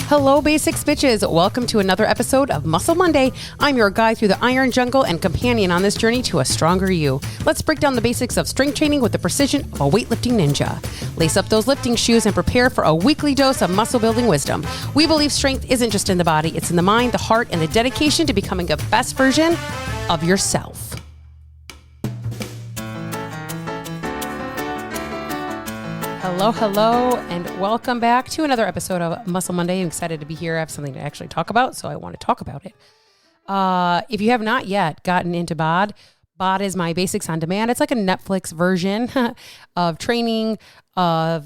Hello, Basics Bitches. Welcome to another episode of Muscle Monday. I'm your guide through the iron jungle and companion on this journey to a stronger you. Let's break down the basics of strength training with the precision of a weightlifting ninja. Lace up those lifting shoes and prepare for a weekly dose of muscle building wisdom. We believe strength isn't just in the body, it's in the mind, the heart, and the dedication to becoming a best version of yourself. Hello, and welcome back to another episode of Muscle Monday. I'm excited to be here. I have something to actually talk about, so I want to talk about it. If you have not yet gotten into BOD, BOD is my Basics on Demand. It's like a Netflix version of training, of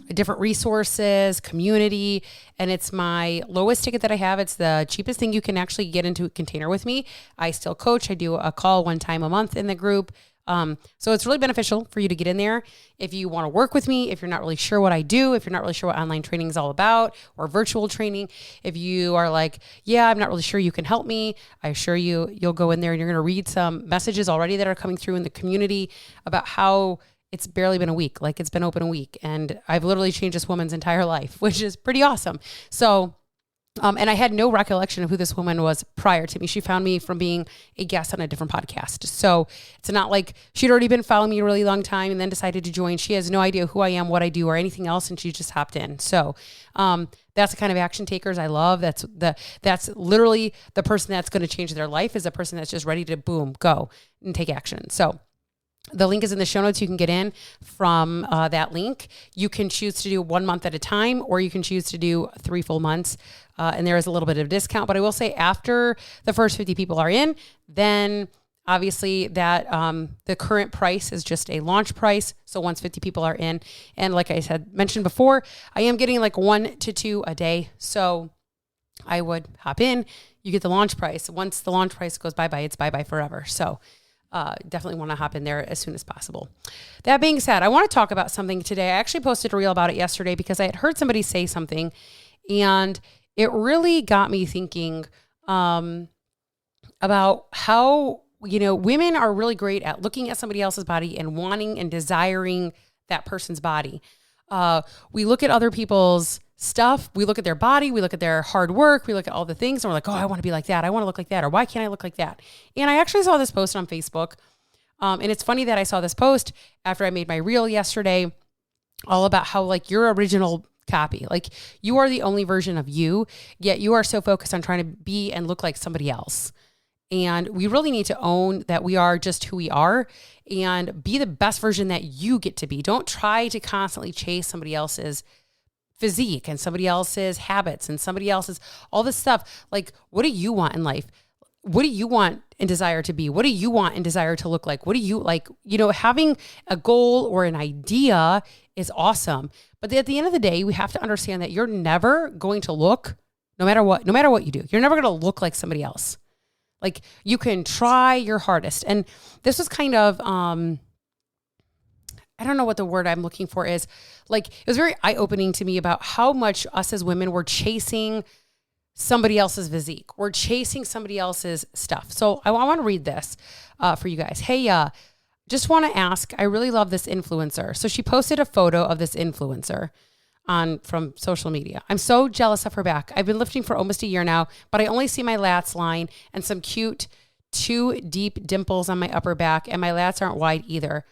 different resources, community, and it's my lowest ticket that I have. It's the cheapest thing you can actually get into a container with me. I still coach. I do a call one time a month in the group. So it's really beneficial for you to get in there. If you want to work with me, if you're not really sure what I do, if you're not really sure what online training is all about or virtual training, if you are like, yeah, I'm not really sure you can help me, I assure you, you'll go in there and you're going to read some messages already that are coming through in the community about how it's barely been a week, like it's been open a week. And I've literally changed this woman's entire life, which is pretty awesome. So and I had no recollection of who this woman was prior to me. She found me from being a guest on a different podcast. So it's not like she'd already been following me a really long time and then decided to join. She has no idea who I am, what I do, or anything else. And she just hopped in. So that's the kind of action takers I love. That's literally the person that's going to change their life, is a person that's just ready to boom, go and take action. So the link is in the show notes. You can get in from that link. You can choose to do 1 month at a time, or you can choose to do 3 full months. And there is a little bit of discount, but I will say after the first 50 people are in, then obviously that the current price is just a launch price. So once 50 people are in, and like I said, mentioned before, I am getting like 1 to 2 a day. So I would hop in, you get the launch price. Once the launch price goes bye-bye, it's bye-bye forever. So definitely want to hop in there as soon as possible. That being said, I want to talk about something today. I actually posted a reel about it yesterday because I had heard somebody say something, and it really got me thinking about how, women are really great at looking at somebody else's body and wanting and desiring that person's body. We look at other people's stuff. We look at their body. We look at their hard work. We look at all the things, and we're like, oh, I want to be like that. I want to look like that. Or why can't I look like that? And I actually saw this post on Facebook. And it's funny that I saw this post after I made my reel yesterday, all about how like your original copy, like you are the only version of you, yet you are so focused on trying to be and look like somebody else. And we really need to own that we are just who we are and be the best version that you get to be. Don't try to constantly chase somebody else's physique and somebody else's habits and somebody else's all this stuff. Like, what do you want in life? What do you want and desire to be? What do you want and desire to look like? What do you like? Having a goal or an idea is awesome. But at the end of the day, we have to understand that you're never going to look, no matter what you do, you're never going to look like somebody else. Like, you can try your hardest. And this was kind of, I don't know what the word I'm looking for is. Like, it was very eye-opening to me about how much us as women were chasing somebody else's physique. We're chasing somebody else's stuff. So I want to read this for you guys. Hey, just want to ask, I really love this influencer. So she posted a photo of this influencer from social media. I'm so jealous of her back. I've been lifting for almost a year now, but I only see my lats line and some cute 2 deep dimples on my upper back, and my lats aren't wide either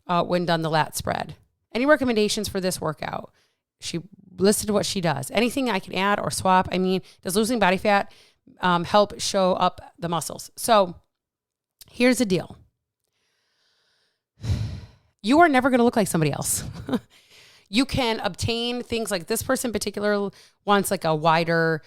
when done the lat spread. Any recommendations for this workout? She listed what she does. Anything I can add or swap? I mean, does losing body fat help show up the muscles? So here's the deal. You are never going to look like somebody else. You can obtain things like this person in particular wants like a wider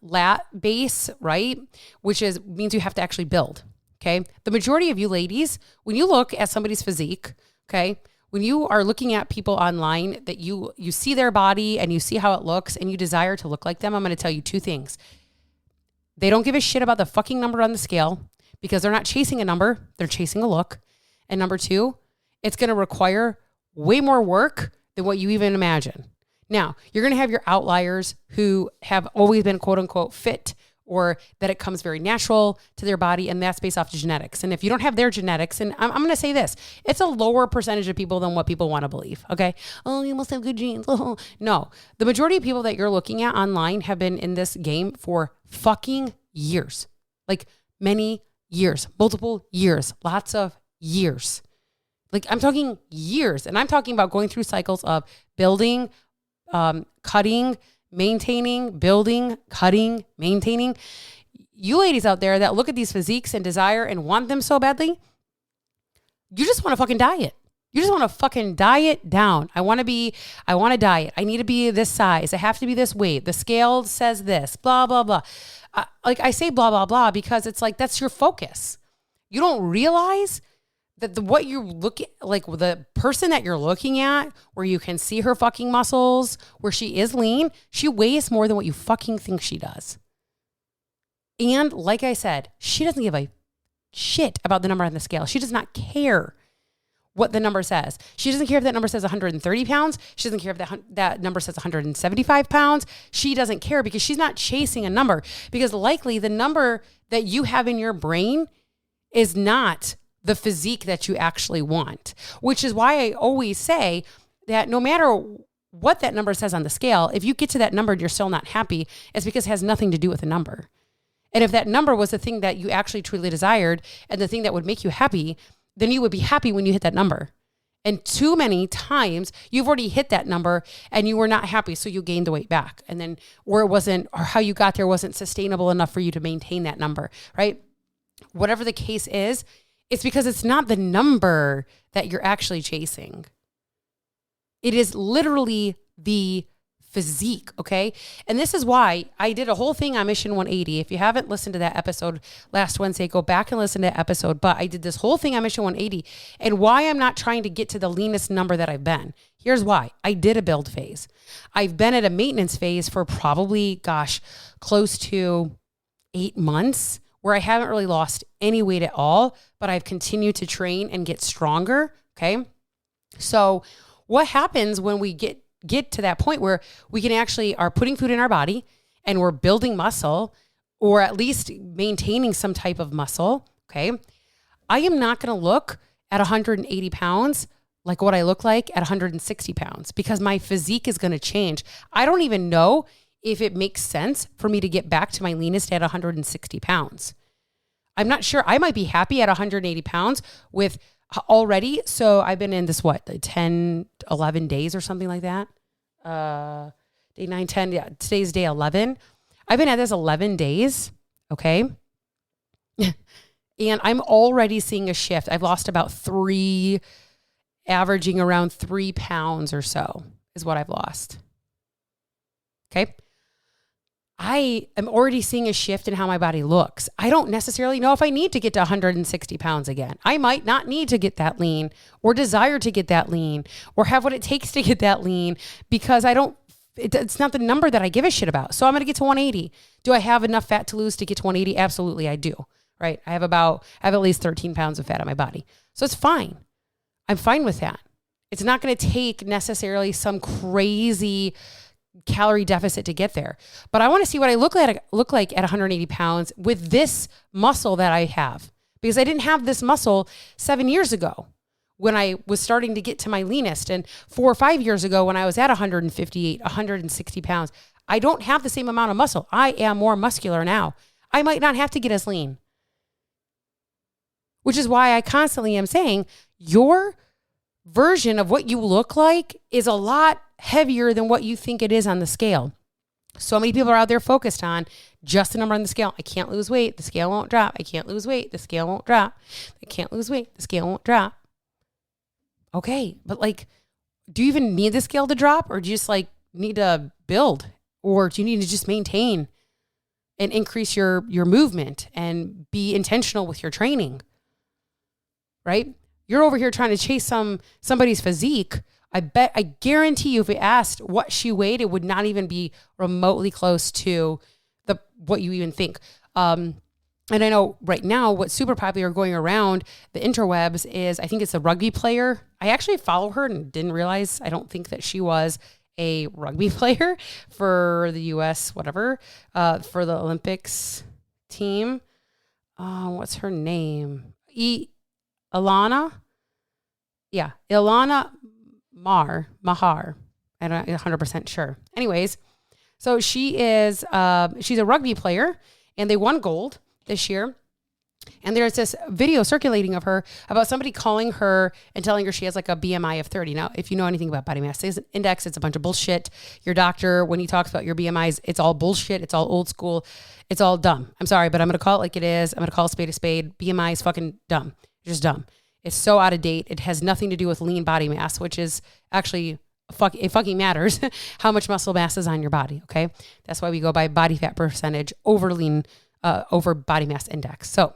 lat base, right? Which means you have to actually build. Okay. The majority of you ladies, when you look at somebody's physique, okay, when you are looking at people online that you see their body and you see how it looks and you desire to look like them, I'm going to tell you 2 things. They don't give a shit about the fucking number on the scale because they're not chasing a number. They're chasing a look. And number 2, it's going to require way more work than what you even imagine. Now, you're going to have your outliers who have always been quote unquote fit or that it comes very natural to their body, and that's based off of genetics. And if you don't have their genetics, and I'm going to say this, it's a lower percentage of people than what people want to believe, okay? Oh, you must have good genes. Oh. No, the majority of people that you're looking at online have been in this game for fucking years, like many years, multiple years, lots of years. Like I'm talking years, and I'm talking about going through cycles of building, cutting, maintaining, building, cutting, maintaining. You ladies out there that look at these physiques and desire and want them so badly, you just want to fucking diet. You just want to fucking diet down. I want to diet. I need to be this size. I have to be this weight. The scale says this, blah, blah, blah. Like I say blah, blah, blah, because it's like, that's your focus. You don't realize that what you look at, like the person that you're looking at, where you can see her fucking muscles, where she is lean, she weighs more than what you fucking think she does. And like I said, she doesn't give a shit about the number on the scale. She does not care what the number says. She doesn't care if that number says 130 pounds. She doesn't care if that number says 175 pounds. She doesn't care because she's not chasing a number, because likely the number that you have in your brain is not the physique that you actually want, which is why I always say that no matter what that number says on the scale, if you get to that number and you're still not happy, it's because it has nothing to do with the number. And if that number was the thing that you actually truly desired and the thing that would make you happy, then you would be happy when you hit that number. And too many times you've already hit that number and you were not happy, so you gained the weight back. And then, or how you got there wasn't sustainable enough for you to maintain that number, right? Whatever the case is, it's because it's not the number that you're actually chasing. It is literally the physique, okay? And this is why I did a whole thing on Mission 180. If you haven't listened to that episode last Wednesday, go back and listen to that episode. But I did this whole thing on Mission 180 and why I'm not trying to get to the leanest number that I've been. Here's why. I did a build phase. I've been at a maintenance phase for probably, close to 8 months, where I haven't really lost any weight at all, but I've continued to train and get stronger, okay? So what happens when we get to that point where we can actually are putting food in our body and we're building muscle, or at least maintaining some type of muscle, okay? I am not going to look at 180 pounds like what I look like at 160 pounds, because my physique is going to change. I don't even know if it makes sense for me to get back to my leanest at 160 pounds. I'm not sure. I might be happy at 180 pounds with already. So I've been in this, 10, 11 days or something like that. Day 9, 10. Yeah. Today's day 11. I've been at this 11 days. Okay. And I'm already seeing a shift. I've lost about averaging around 3 pounds or so is what I've lost. Okay. I am already seeing a shift in how my body looks. I don't necessarily know if I need to get to 160 pounds again. I might not need to get that lean, or desire to get that lean, or have what it takes to get that lean, because it's not the number that I give a shit about. So I'm going to get to 180. Do I have enough fat to lose to get to 180? Absolutely, I do. Right. I have at least 13 pounds of fat on my body. So it's fine. I'm fine with that. It's not going to take necessarily some crazy calorie deficit to get there. But I want to see what I look like at 180 pounds with this muscle that I have, because I didn't have this muscle 7 years ago when I was starting to get to my leanest, and 4 or 5 years ago when I was at 158, 160 pounds. I don't have the same amount of muscle. I am more muscular now. I might not have to get as lean, which is why I constantly am saying your version of what you look like is a lot heavier than what you think it is on the scale. So many people are out there focused on just the number on the scale. I can't lose weight. The scale won't drop. I can't lose weight. The scale won't drop. I can't lose weight. The scale won't drop. Okay. But do you even need the scale to drop, or do you just need to build, or do you need to just maintain and increase your movement and be intentional with your training? Right? You're over here trying to chase somebody's physique. I guarantee you, if we asked what she weighed, it would not even be remotely close to what you even think. And I know right now what's super popular going around the interwebs is, I think it's a rugby player. I actually follow her and didn't realize, I don't think that she was a rugby player for the U.S., whatever, for the Olympics team. What's her name? Ilana? Yeah, Ilana Mahar. I'm not 100% sure. Anyways, so she's a rugby player, and they won gold this year. And there's this video circulating of her about somebody calling her and telling her she has like a BMI of 30. Now, if you know anything about body mass index, it's a bunch of bullshit. Your doctor, when he talks about your BMIs, it's all bullshit. It's all old school. It's all dumb. I'm sorry, but I'm going to call it like it is. I'm going to call a spade a spade. BMI is fucking dumb. It's just dumb. It's so out of date. It has nothing to do with lean body mass, which is actually it fucking matters how much muscle mass is on your body. Okay. That's why we go by body fat percentage over over body mass index. So,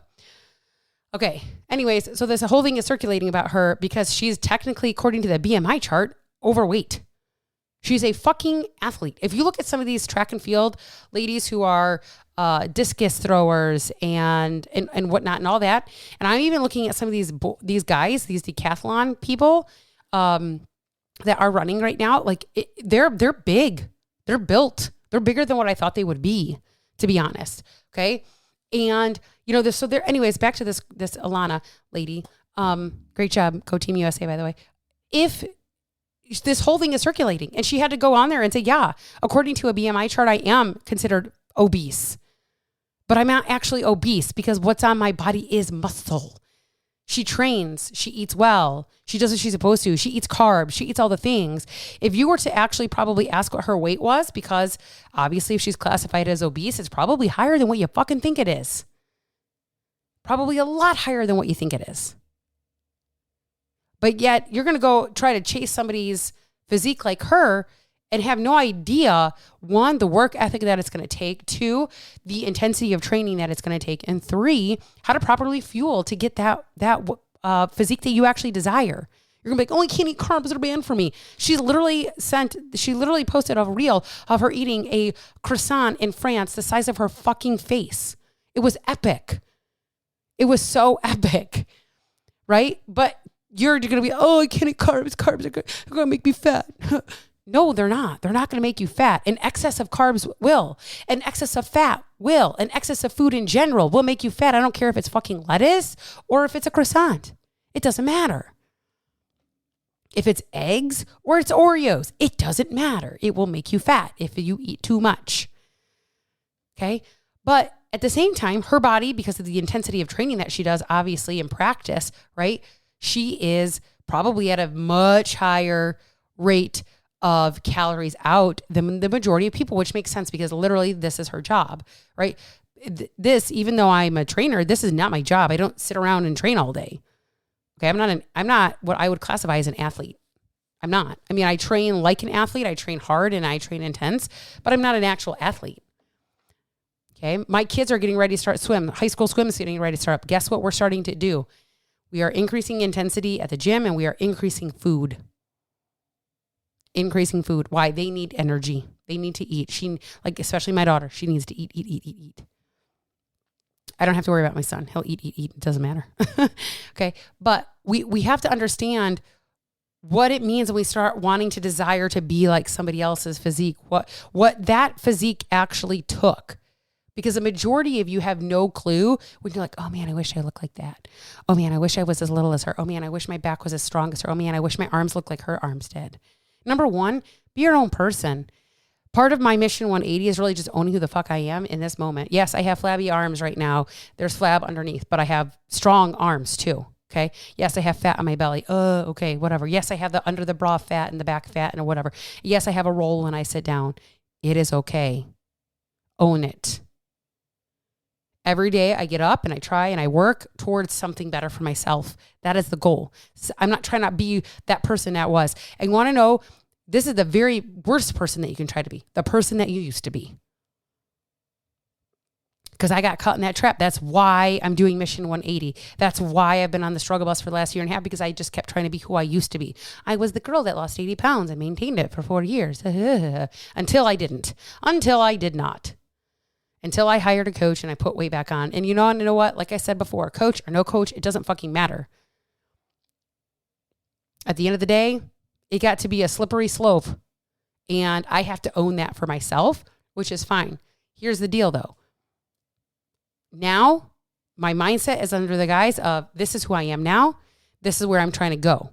okay. Anyways, so this whole thing is circulating about her because she's technically, according to the BMI chart, overweight. She's a fucking athlete. If you look at some of these track and field ladies who are discus throwers and whatnot and all that, and I'm even looking at some of these guys, these decathlon people that are running right now, like they're big, they're built, they're bigger than what I thought they would be, to be honest. Okay. And you know, so there, anyways, back to this Ilana lady. Great job. Go Team USA, by the way. If this whole thing is circulating and she had to go on there and say, yeah, according to a BMI chart, I am considered obese, but I'm not actually obese because what's on my body is muscle. She trains, she eats well, she does what she's supposed to, she eats carbs, she eats all the things. If you were to actually probably ask what her weight was, because obviously if she's classified as obese, it's probably higher than what you fucking think it is. Probably a lot higher than what you think it is. But yet you're going to go try to chase somebody's physique like her and have no idea, one, the work ethic that it's going to take, two, the intensity of training that it's going to take, and three, how to properly fuel to get that physique that you actually desire. You're going to be like, oh, I can't eat carbs, they're banned for me. She literally posted a reel of her eating a croissant in France the size of her fucking face. It was epic. It was so epic, right? But you're going to be, oh, I can't eat carbs. Carbs are going to make me fat. No, they're not. They're not going to make you fat. An excess of carbs will. An excess of fat will. An excess of food in general will make you fat. I don't care if it's fucking lettuce or if it's a croissant. It doesn't matter. If it's eggs or it's Oreos, it doesn't matter. It will make you fat if you eat too much. Okay? But at the same time, her body, because of the intensity of training that she does, obviously in practice, right? She is probably at a much higher rate of calories out than the majority of people, which makes sense because literally this is her job, right? This, even though I'm a trainer, this is not my job. I don't sit around and train all day. Okay. I'm not what I would classify as an athlete. I'm not. I mean, I train like an athlete. I train hard and I train intense, but I'm not an actual athlete. Okay. My kids are getting ready to start swim. High school swim is getting ready to start up. Guess what we're starting to do? We are increasing intensity at the gym and we are increasing food. Increasing food. Why? They need energy. They need to eat. Especially my daughter, she needs to eat. I don't have to worry about my son. He'll eat. It doesn't matter. Okay. But we have to understand what it means when we start wanting to desire to be like somebody else's physique, what that physique actually took. Because the majority of you have no clue when you're like, oh man, I wish I looked like that. Oh man, I wish I was as little as her. Oh man, I wish my back was as strong as her. Oh man, I wish my arms looked like her arms did. Number one, be your own person. Part of my mission 180 is really just owning who the fuck I am in this moment. Yes, I have flabby arms right now. There's flab underneath, but I have strong arms too. Okay. Yes, I have fat on my belly. Okay, whatever. Yes, I have the under the bra fat and the back fat and whatever. Yes, I have a roll when I sit down. It is okay. Own it. Every day I get up and I try and I work towards something better for myself. That is the goal. I'm not trying to be that person that was. And you want to know, this is the very worst person that you can try to be. The person that you used to be. Because I got caught in that trap. That's why I'm doing Mission 180. That's why I've been on the struggle bus for the last year and a half, because I just kept trying to be who I used to be. I was the girl that lost 80 pounds and maintained it for 4 years. Until I didn't. Until I did not. Until I hired a coach and I put weight back on. And you know what? Like I said before, coach or no coach, it doesn't fucking matter. At the end of the day, it got to be a slippery slope. And I have to own that for myself, which is fine. Here's the deal though. Now my mindset is under the guise of this is who I am now. This is where I'm trying to go.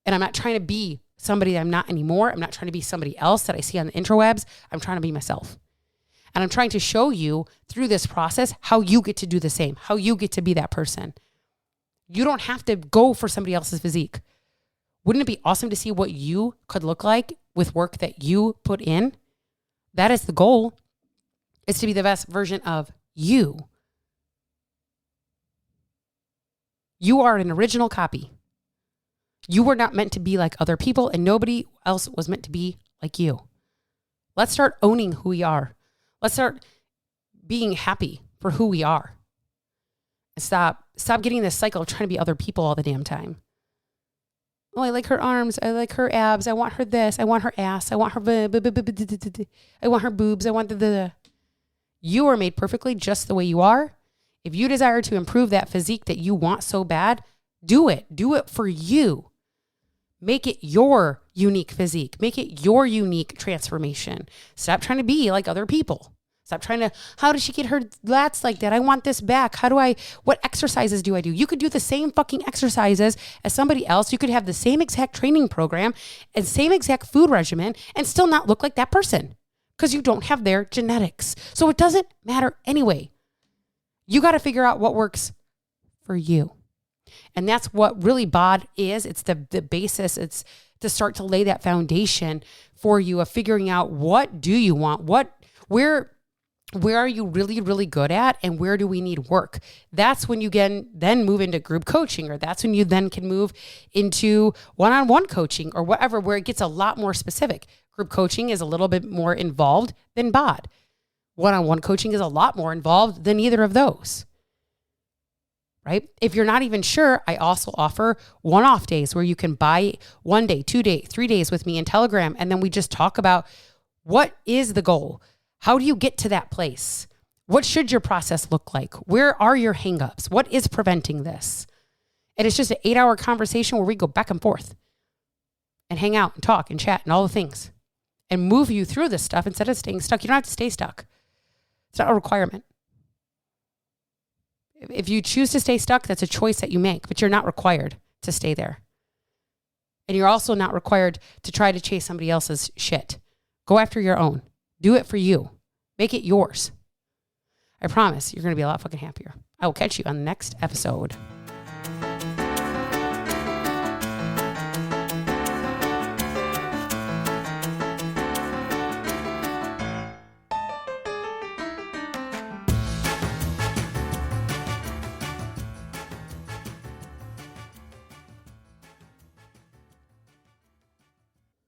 And I'm not trying to be somebody that I'm not anymore. I'm not trying to be somebody else that I see on the interwebs. I'm trying to be myself. And I'm trying to show you through this process how you get to do the same, how you get to be that person. You don't have to go for somebody else's physique. Wouldn't it be awesome to see what you could look like with work that you put in? That is the goal, is to be the best version of you. You are an original copy. You were not meant to be like other people, and nobody else was meant to be like you. Let's start owning who we are. Let's start being happy for who we are. And stop getting this cycle of trying to be other people all the damn time. Oh, I like her arms. I like her abs. I want her this. I want her ass. I want her. I want her boobs. I want the. You are made perfectly just the way you are. If you desire to improve that physique that you want so bad, do it. Do it for you. Make it your unique physique. Make it your unique transformation. Stop trying to be like other people. Stop trying to, how does she get her lats like that? I want this back. What exercises do I do? You could do the same fucking exercises as somebody else. You could have the same exact training program and same exact food regimen and still not look like that person because you don't have their genetics. So it doesn't matter anyway. You got to figure out what works for you. And that's what really BOD is. It's the basis. It's to start to lay that foundation for you of figuring out what do you want? Where are you really, really good at, and where do we need work? That's when you can then move into group coaching, or that's when you then can move into one-on-one coaching or whatever, where it gets a lot more specific. Group coaching is a little bit more involved than BOD. One-on-one coaching is a lot more involved than either of those. Right? If you're not even sure, I also offer one-off days where you can buy 1 day, 2 days, 3 days with me in Telegram. And then we just talk about what is the goal? How do you get to that place? What should your process look like? Where are your hangups? What is preventing this? And it's just an 8-hour conversation where we go back and forth and hang out and talk and chat and all the things and move you through this stuff instead of staying stuck. You don't have to stay stuck. It's not a requirement. If you choose to stay stuck, that's a choice that you make, but you're not required to stay there. And you're also not required to try to chase somebody else's shit. Go after your own. Do it for you. Make it yours. I promise you're going to be a lot fucking happier. I will catch you on the next episode.